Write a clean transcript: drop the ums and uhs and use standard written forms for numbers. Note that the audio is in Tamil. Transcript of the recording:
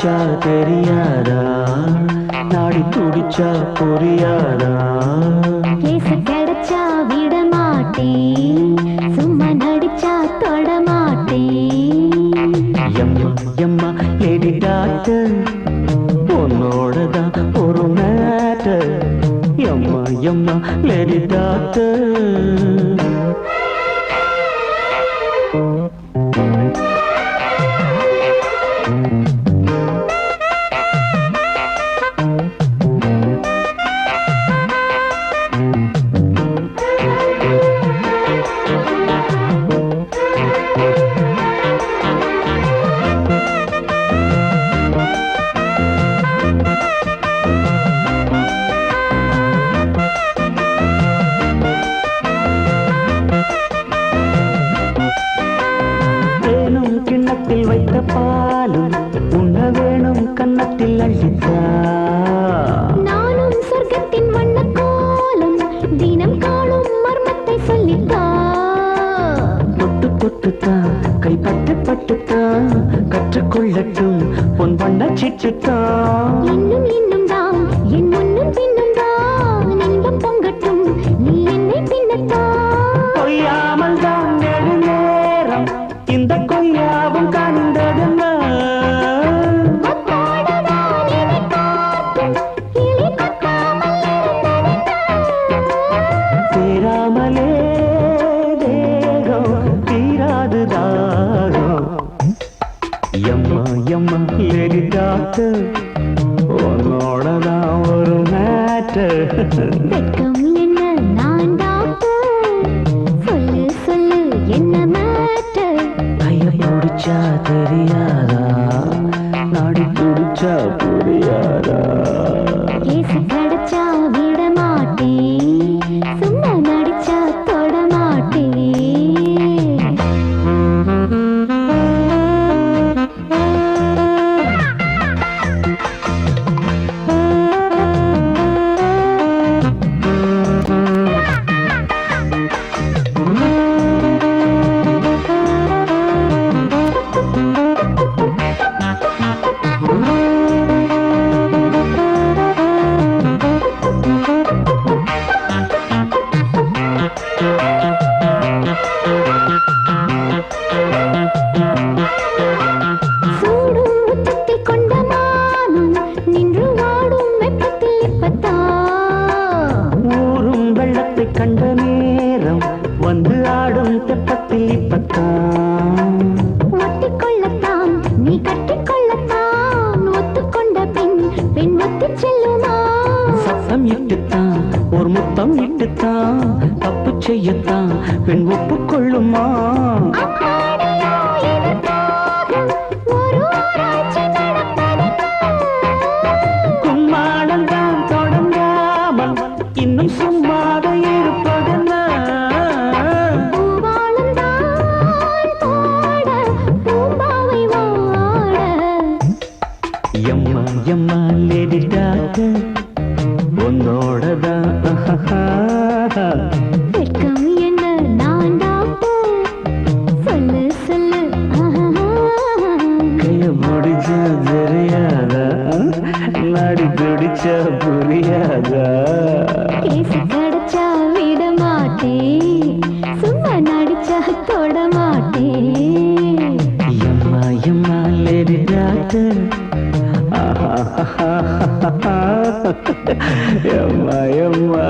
பிடிச்சா தெரியாதா, நாடி துடிச்சா புரியாதா? கேசு கிடைச்சா விட மாட்டேன், சும்மா நடிச்சா தொட மாட்டேன். எம்மா எம்மா லேடி டாக்டர், உன்னோடதான் ஒரு மேட்டர். எம்மா எம்மா லேடி டாக்டர். கிண்ணத்தில் வைத்த பாலும் உண்ண வேணும் கன்னத்தில் அழித்தா. நானும் சொர்க்கத்தின் வண்ண கோலம் தினம் காணும் மர்மத்தை சொல்லித்தா. தொட்டு தொட்டுத்தான் கைப்பட்டு பட்டுத்தான் கற்றுக்கொள்ளட்டும் பொன் வண்ண சிட்டுத்தான். இன்னும் இன்னும் தான் என் முன்னும் பின்னும் தான் இன்பம் பொங்கட்டும் நீ என்னை பின்னத்தான். கொய்யாமல் தான் நெடுநேரம் இந்த கொய்யாவும் கண்டதுன்னா. சேராமலே தேகம் தீராது தாகம். எம்மா எம்மா லேடி டாக்டர், உன்னோடதான் ஒரு மேட்டர். வெட்கம் என்ன நான் டாக்டர், சொல்லு சொல்லு என்ன மேட்டர். கைய பிடிச்சா தெரியாதா, நாடி துடிச்சா புரியாதா? கேசு கிடைச்சா விட மாட்டேன், சும்மா நடிச்சா தொட மாட்டேன். சூடும் உச்சத்தில் கொண்ட மானும் நின்று வாடும் வெப்பத்தில் இப்பத்தான். ஊரும் வெள்ளத்தை கண்ட நேரம் வந்து ஆடும் தெப்பத்தில் இப்பத்தான். ஒட்டிக்கொள்ளத்தான் நீ கட்டிக்கொள்ளத்தான், ஒத்துக்கொண்ட பெண் பெண் ஒத்திச் செல்லுமா? சத்தம் இட்டுத்தான் ஒரு முத்தம் இட்டுத்தான் தப்பு செய்யத்தான் பெண் ஒப்புக்கொள்ளுமா? அப்பாடியோ இதற்காக ஒரு ஆராய்ச்சி நடப்பதென்ன? கும்மாளம் தான் தொடங்காமல் இன்னும் சும்மாக இருப்பதென்ன? பூவாளம் தான் போட பூம்பாவை வாட. எம்மா எம்மா லேடி டாக்டர், உன்னோடதான். வெட்கம் என்ன நான் டாக்டர், சொல்லு சொல்லு கைய பிடிச்சா தெரியாதா, நாடி துடிச்சா புரியாதா? கேசு கிடைச்சா விட மாட்டேன், சும்மா நடிச்சா தொட மாட்டேன். எம்மா எம்மா லேடி டாக்டர். எம்மா எம்மா